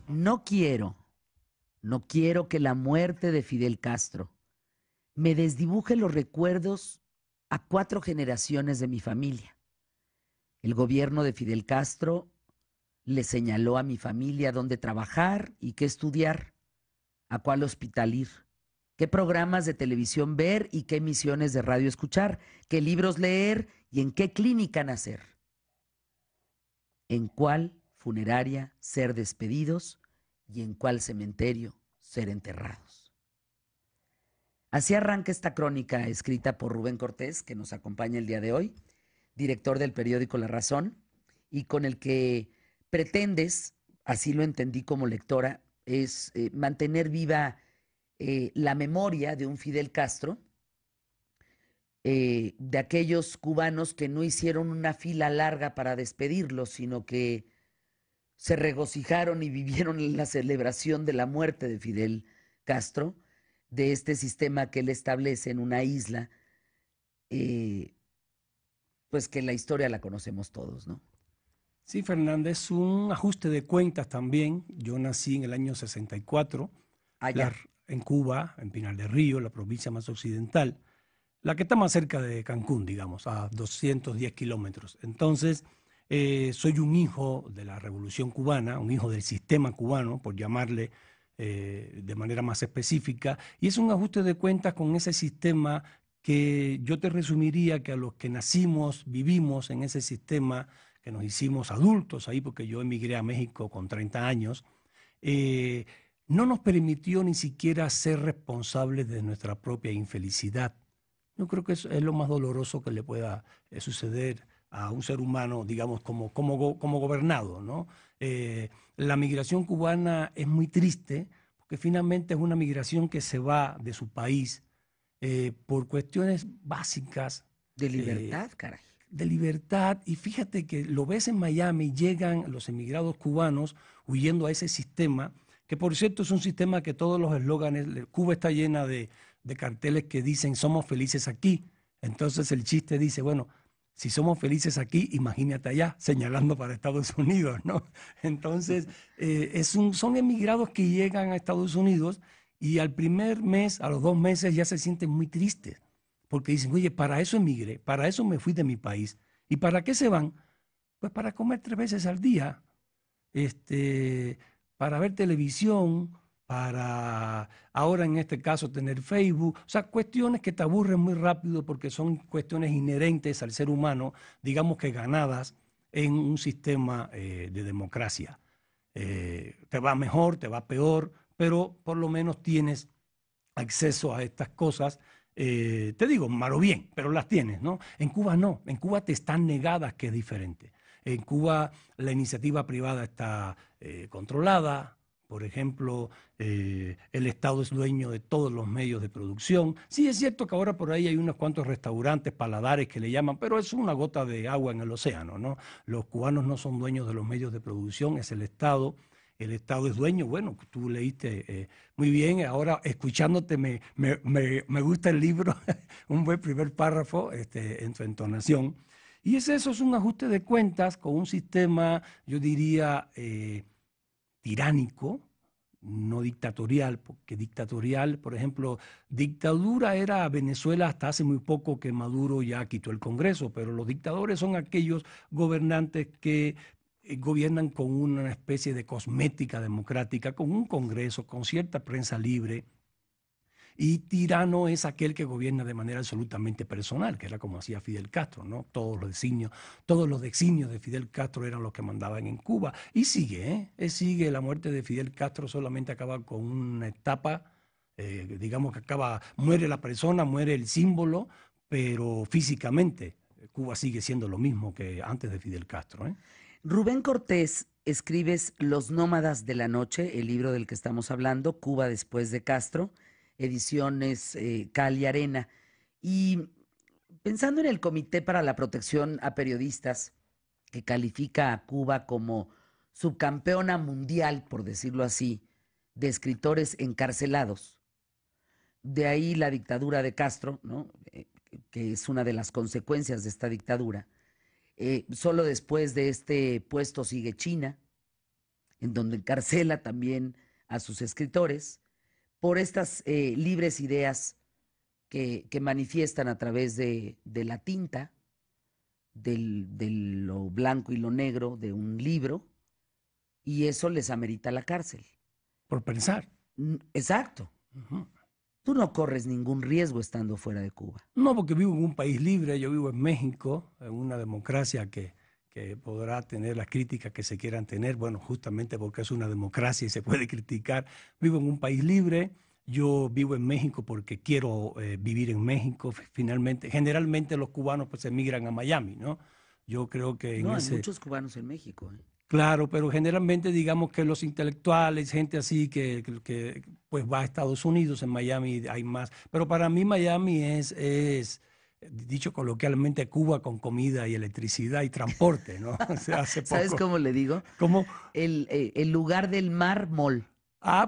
No quiero, no quiero que la muerte de Fidel Castro me desdibuje los recuerdos a 4 generaciones de mi familia. El gobierno de Fidel Castro le señaló a mi familia dónde trabajar y qué estudiar, a cuál hospital ir, qué programas de televisión ver y qué emisiones de radio escuchar, qué libros leer y en qué clínica nacer, en cuál funeraria ser despedidos y en cuál cementerio ser enterrados. Así arranca esta crónica escrita por Rubén Cortés, que nos acompaña el día de hoy, director del periódico La Razón, y con el que pretendes, así lo entendí como lectora, es mantener viva la memoria de un Fidel Castro, de aquellos cubanos que no hicieron una fila larga para despedirlo, sino que se regocijaron y vivieron en la celebración de la muerte de Fidel Castro, de este sistema que él establece en una isla, eh, pues que la historia la conocemos todos, ¿no? Sí, Fernández, un ajuste de cuentas también. Yo nací en el año 64, Allá. en Cuba, en Pinar del Río, la provincia más occidental, la que está más cerca de Cancún, digamos, a 210 kilómetros. Entonces, soy un hijo de la Revolución Cubana, un hijo del sistema cubano, por llamarle de manera más específica, y es un ajuste de cuentas con ese sistema que yo te resumiría que a los que nacimos, vivimos en ese sistema, que nos hicimos adultos ahí, porque yo emigré a México con 30 años, eh, no nos permitió ni siquiera ser responsables de nuestra propia infelicidad. Yo creo que eso es lo más doloroso que le pueda suceder a un ser humano, digamos, como gobernado, ¿no? La migración cubana es muy triste porque finalmente es una migración que se va de su país por cuestiones básicas De eh, libertad, caray. de libertad. Y fíjate que lo ves en Miami, llegan los emigrados cubanos huyendo a ese sistema, que por cierto es un sistema que todos los eslóganes, Cuba está llena de carteles que dicen somos felices aquí. Entonces el chiste dice, bueno, si somos felices aquí, imagínate allá, señalando para Estados Unidos, ¿no? Entonces, son emigrados que llegan a Estados Unidos y al primer mes, a los 2 meses, ya se sienten muy tristes porque dicen, oye, para eso emigré, para eso me fui de mi país. ¿Y para qué se van? Pues para comer 3 veces al día, este, para ver televisión, para ahora en este caso tener Facebook, o sea, cuestiones que te aburren muy rápido porque son cuestiones inherentes al ser humano, digamos que ganadas en un sistema de democracia. Te va mejor, te va peor, pero por lo menos tienes acceso a estas cosas. Te digo, mal o bien, pero las tienes, ¿no? En Cuba no, en Cuba te están negadas, que es diferente. En Cuba la iniciativa privada está controlada. Por ejemplo, el Estado es dueño de todos los medios de producción. Sí, es cierto que ahora por ahí hay unos cuantos restaurantes, paladares que le llaman, pero es una gota de agua en el océano, ¿no? Los cubanos no son dueños de los medios de producción, es el Estado. El Estado es dueño. Bueno, tú leíste muy bien. Ahora, escuchándote, me gusta el libro, un buen primer párrafo en tu entonación. Y eso, es un ajuste de cuentas con un sistema, yo diría, tiránico, no dictatorial, porque dictatorial, por ejemplo, dictadura era Venezuela hasta hace muy poco que Maduro ya quitó el Congreso, pero los dictadores son aquellos gobernantes que gobiernan con una especie de cosmética democrática, con un Congreso, con cierta prensa libre, y tirano es aquel que gobierna de manera absolutamente personal, que era como hacía Fidel Castro, ¿no? Todos los designios de Fidel Castro eran los que mandaban en Cuba. Y sigue, ¿eh? Sigue, la muerte de Fidel Castro solamente acaba con una etapa, digamos que muere la persona, muere el símbolo, pero físicamente Cuba sigue siendo lo mismo que antes de Fidel Castro, ¿eh? Rubén Cortés, escribes Los Nómadas de la Noche, el libro del que estamos hablando, Cuba después de Castro, ediciones Cal y Arena. Y pensando en el Comité para la Protección a Periodistas, que califica a Cuba como subcampeona mundial, por decirlo así, de escritores encarcelados, de ahí la dictadura de Castro, ¿no? Que es una de las consecuencias de esta dictadura. Solo después de este puesto sigue China. en donde encarcela también a sus escritores por estas libres ideas que manifiestan a través de la tinta, de lo blanco y lo negro de un libro, y eso les amerita la cárcel. Por pensar. Exacto. Ujú. Tú no corres ningún riesgo estando fuera de Cuba. No, porque vivo en un país libre, yo vivo en México, en una democracia que podrá tener las críticas que se quieran tener, bueno, justamente porque es una democracia y se puede criticar. Vivo en un país libre, yo vivo en México porque quiero vivir en México, finalmente. Generalmente los cubanos pues emigran a Miami, ¿no? Yo creo que en No, hay ese... muchos cubanos en México. Claro, pero generalmente digamos que los intelectuales, gente así que, pues va a Estados Unidos, en Miami hay más. Pero para mí Miami es, dicho coloquialmente, Cuba con comida y electricidad y transporte, ¿no? O sea, hace ¿Sabes poco, cómo le digo? como, El lugar del mar mol.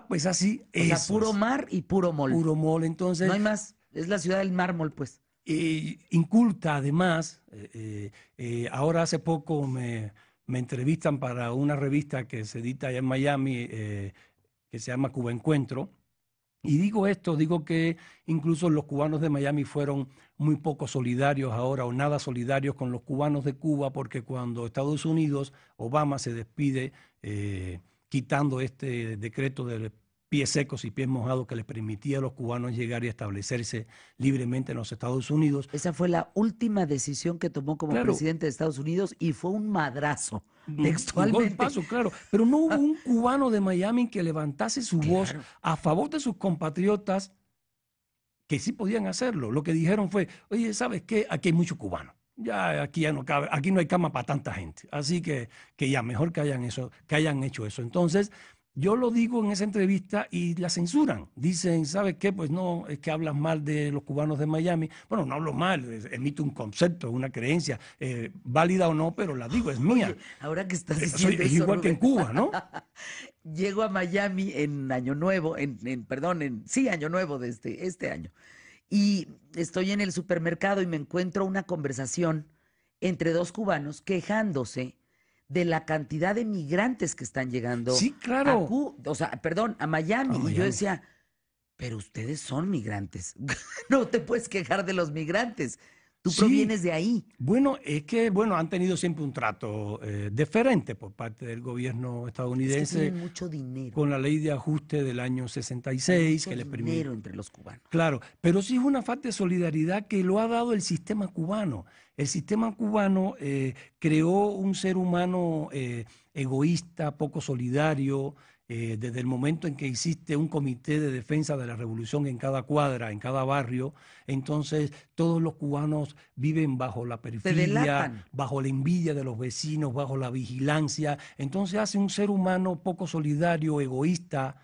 pues así, O sea, eso puro es, mar y puro mol. puro mole. No Entonces, hay más. Es la ciudad del mármol, pues. inculta además, ahora hace poco me entrevistan para una revista que se edita allá en Miami, que se llama Cuba Encuentro. Y digo esto, digo que incluso los cubanos de Miami fueron muy poco solidarios ahora o nada solidarios con los cubanos de Cuba, porque cuando Estados Unidos, Obama se despide quitando este decreto de pies secos y pies mojados que les permitía a los cubanos llegar y establecerse libremente en los Estados Unidos. Esa fue la última decisión que tomó como Claro, presidente de Estados Unidos y fue un madrazo, un textualmente. golpazo, claro, pero no hubo un cubano de Miami que levantase su voz Claro. a favor de sus compatriotas que sí podían hacerlo. Lo que dijeron fue, oye, ¿sabes qué? Aquí hay mucho cubano. Ya no cabe, aquí no hay cama para tanta gente. Así que ya mejor que hayan eso, que hayan hecho eso. Entonces, yo lo digo en esa entrevista y la censuran. Dicen, ¿sabes qué? Pues no, es que hablas mal de los cubanos de Miami. Bueno, no hablo mal, emito un concepto, una creencia, válida o no, pero la digo, es mía. Oye, ahora que estás diciendo Es eso, igual que en Rubén, Cuba, ¿no? llego a Miami en Año Nuevo, perdón, sí, Año Nuevo de este año. Y estoy en el supermercado y me encuentro una conversación entre dos cubanos quejándose de la cantidad de migrantes que están llegando Sí, a claro. o sea, perdón, a Miami. A Y yo Miami. decía, pero ustedes son migrantes. No te puedes quejar de los migrantes. Tú Sí, provienes de ahí. bueno, es que bueno, han tenido siempre un trato deferente por parte del gobierno Es que estadounidense tienen mucho dinero. con la ley de ajuste del año Hay 66 mucho que les permite. dinero entre los cubanos. Claro, pero sí es una falta de solidaridad que lo ha dado el sistema cubano. El sistema cubano creó un ser humano egoísta, poco solidario, desde el momento en que existe un comité de defensa de la revolución en cada cuadra, en cada barrio. Entonces todos los cubanos viven bajo la Te perfidia, delatan. bajo la envidia de los vecinos, bajo la vigilancia. Entonces hace un ser humano poco solidario, egoísta.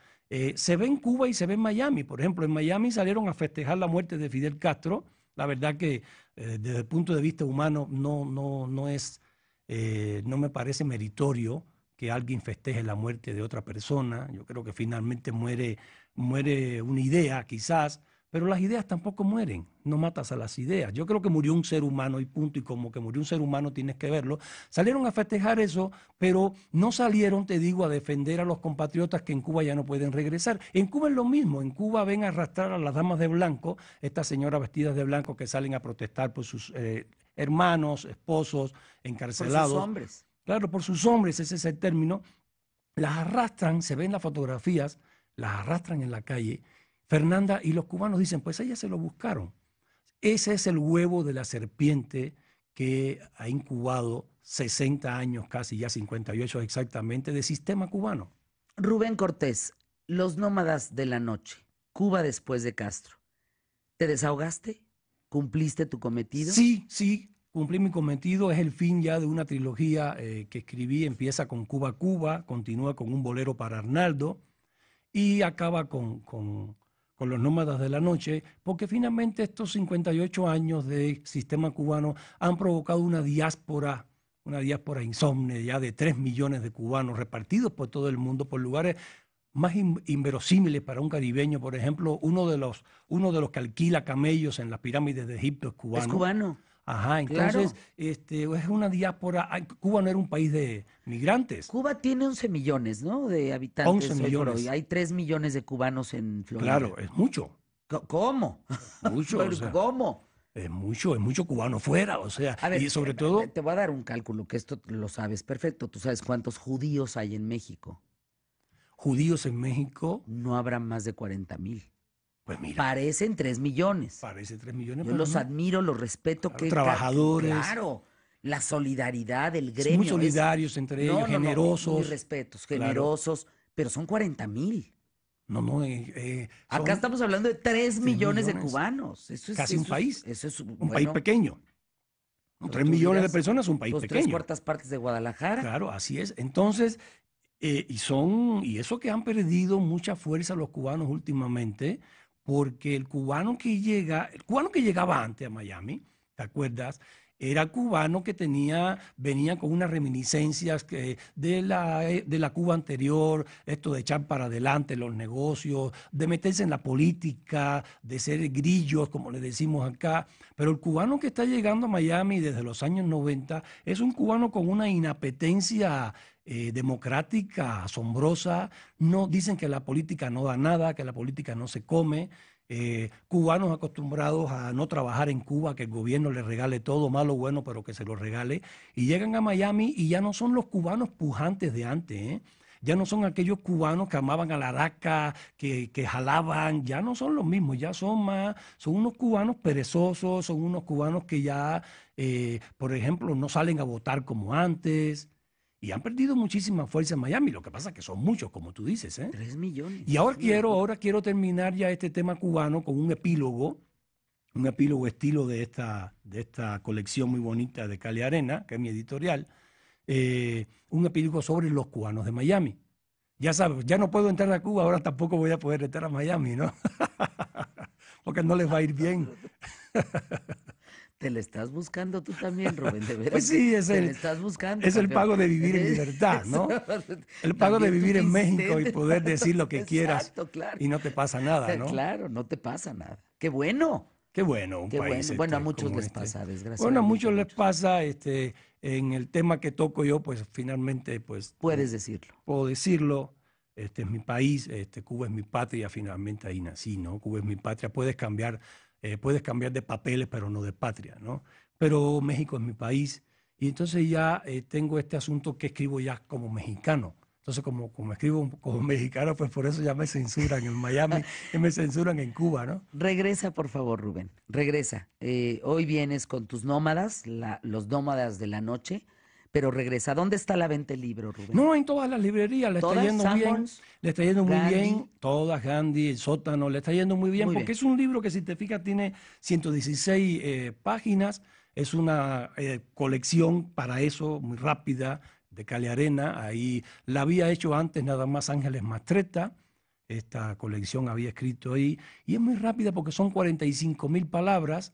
Se ve en Cuba y se ve en Miami. Por ejemplo, en Miami salieron a festejar la muerte de Fidel Castro. La verdad que desde el punto de vista humano no me parece meritorio que alguien festeje la muerte de otra persona. Yo creo que finalmente muere una idea, quizás, pero las ideas tampoco mueren. No matas a las ideas. Yo creo que murió un ser humano y punto, y como que murió un ser humano tienes que verlo. Salieron a festejar eso, pero no salieron, te digo, a defender a los compatriotas que en Cuba ya no pueden regresar. En Cuba es lo mismo. En Cuba ven a arrastrar a las damas de blanco, estas señoras vestidas de blanco que salen a protestar por sus hermanos, esposos, Por sus encarcelados. hombres. Claro, por sus hombres, ese es el término. Las arrastran, se ven las fotografías, las arrastran en la calle. Fernanda, y los cubanos dicen, pues ellas se lo buscaron. Ese es el huevo de la serpiente que ha incubado 60 años, casi ya 58 exactamente, de sistema cubano. Rubén Cortés, Los Nómadas de la Noche, Cuba después de Castro. ¿Te desahogaste? ¿Cumpliste tu cometido? Sí, sí, cumplí mi cometido, es el fin ya de una trilogía que escribí, empieza con Cuba Cuba, continúa con Un bolero para Arnaldo y acaba con Los Nómadas de la Noche, porque finalmente estos 58 años de sistema cubano han provocado una diáspora insomne ya de 3 millones de cubanos repartidos por todo el mundo, por lugares más inverosímiles para un caribeño. Por ejemplo, uno de los que alquila camellos en las pirámides de Egipto es Es cubano. cubano. Ajá, Claro. entonces es una diáspora. Cuba no era un país de migrantes, Cuba tiene 11 millones, ¿no? De 11 habitantes hoy por hoy. millones. Hay 3 millones de cubanos en Florida. Claro, es mucho, ¿Cómo? mucho, o Pero, sea, ¿cómo? es mucho cubano fuera, o sea, A ver, y sobre todo te voy a dar un cálculo, que esto lo sabes perfecto. ¿Tú sabes cuántos judíos hay en México? judíos en México, No habrá más de 40,000. pues mira, Parecen 3 millones. parece 3 millones, Yo pero los no. admiro, los respeto, Claro, trabajadores, claro, la solidaridad, el muy gremio, solidarios entre ellos, no, no, no, mis generosos, respetos, claro. generosos, pero son 40,000. No, no, Acá son estamos hablando de 3 3 millones de millones, cubanos. casi un país, Eso es, un país bueno, pequeño. ¿No? 3 tú millones de dirás, personas es un país pues tres pequeño. cuartas partes de Guadalajara. Claro, así es. Entonces, y eso que han perdido mucha fuerza los cubanos últimamente, porque el cubano que llegaba antes a Miami, ¿te acuerdas? Era cubano que venía con unas reminiscencias de la Cuba anterior, esto de echar para adelante los negocios, de meterse en la política, de ser grillos, como le decimos acá. Pero el cubano que está llegando a Miami desde los años 90 es un cubano con una inapetencia democrática, asombrosa. No dicen que la política no da nada, que la política no se come. Cubanos acostumbrados a no trabajar en Cuba, que el gobierno les regale todo, malo o bueno, pero que se lo regale. Y llegan a Miami y ya no son los cubanos pujantes de antes, ¿eh? Ya no son aquellos cubanos que amaban a la araca, que jalaban, ya no son los mismos, ya son unos cubanos perezosos, son unos cubanos que ya, por ejemplo, no salen a votar como antes. Y han perdido muchísima fuerza en Miami. Lo que pasa es que son muchos, como tú dices, ¿eh? 3 millones, Y es una locura. ahora quiero terminar ya este tema cubano con un epílogo estilo de esta colección muy bonita de Cali Arena, que es mi editorial, un epílogo sobre los cubanos de Miami. Ya sabes, ya no puedo entrar a Cuba, ahora tampoco voy a poder entrar a Miami, ¿no? Porque no les va a ir bien. Te la estás buscando tú también, Rubén, de veras Pues que sí, te la estás buscando, es el campeón. pago de vivir en libertad, Eso, ¿no? El pago de también tú vivir en quisiste México y poder decir lo que quieras exacto, claro. y no te pasa nada, ¿no? Claro, no te pasa nada. Qué bueno, Qué bueno un qué país bueno. Bueno, a muchos como les este. pasa, Bueno, a desgraciadamente a muchos les muchos. pasa en el tema que toco yo, pues finalmente pues Puedes decirlo. puedo decirlo, este es mi país, Cuba es mi patria, finalmente ahí nací, ¿no? Cuba es mi patria, puedes cambiar de papeles, pero no de patria, ¿no? Pero México es mi país y entonces ya tengo este asunto que escribo ya como mexicano. Entonces, como escribo como mexicano, pues por eso ya me censuran en Miami y me censuran en Cuba, ¿no? Regresa, por favor, Rubén. Regresa. Hoy vienes con tus nómadas, los nómadas de la noche, pero regresa. ¿Dónde está la venta el libro, Rubén? No, en todas las librerías le está ¿Todas? yendo bien, Sanborns, le está yendo muy bien, Gandhi. todas, Gandhi, el sótano, le está yendo muy bien, Muy porque bien. es un libro que si te fijas tiene 116 páginas, es una colección para eso muy rápida de Cali Arena, ahí la había hecho antes nada más Ángeles Mastretta, esta colección había escrito ahí, y es muy rápida porque son 45.000 palabras,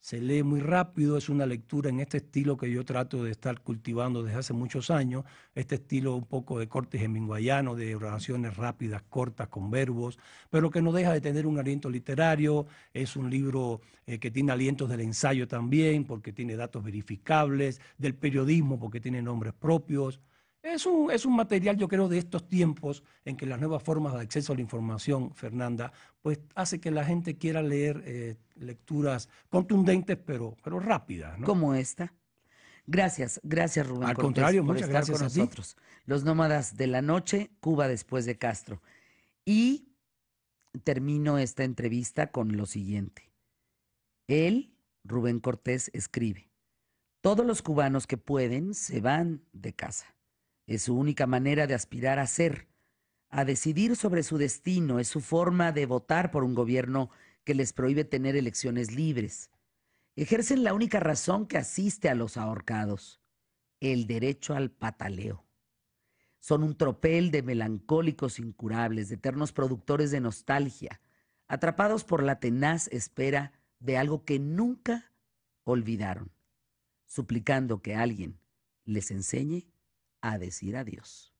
se lee muy rápido, es una lectura en este estilo que yo trato de estar cultivando desde hace muchos años, este estilo un poco de corte hemingwayano, de oraciones rápidas, cortas, con verbos, pero que no deja de tener un aliento literario, es un libro que tiene alientos del ensayo también, porque tiene datos verificables, del periodismo, porque tiene nombres propios. Es un material, yo creo, de estos tiempos en que las nuevas formas de acceso a la información, Fernanda, pues hace que la gente quiera leer lecturas contundentes, pero rápidas, ¿no? Como esta. Gracias, gracias Rubén Al Cortés contrario, por muchas estar con gracias a ti. nosotros. Los nómadas de la noche, Cuba después de Castro. Y termino esta entrevista con lo siguiente. Él, Rubén Cortés, escribe, todos los cubanos que pueden se van de casa. Es su única manera de aspirar a ser, a decidir sobre su destino, es su forma de votar por un gobierno que les prohíbe tener elecciones libres. Ejercen la única razón que asiste a los ahorcados, el derecho al pataleo. Son un tropel de melancólicos incurables, de eternos productores de nostalgia, atrapados por la tenaz espera de algo que nunca olvidaron, suplicando que alguien les enseñe a decir adiós.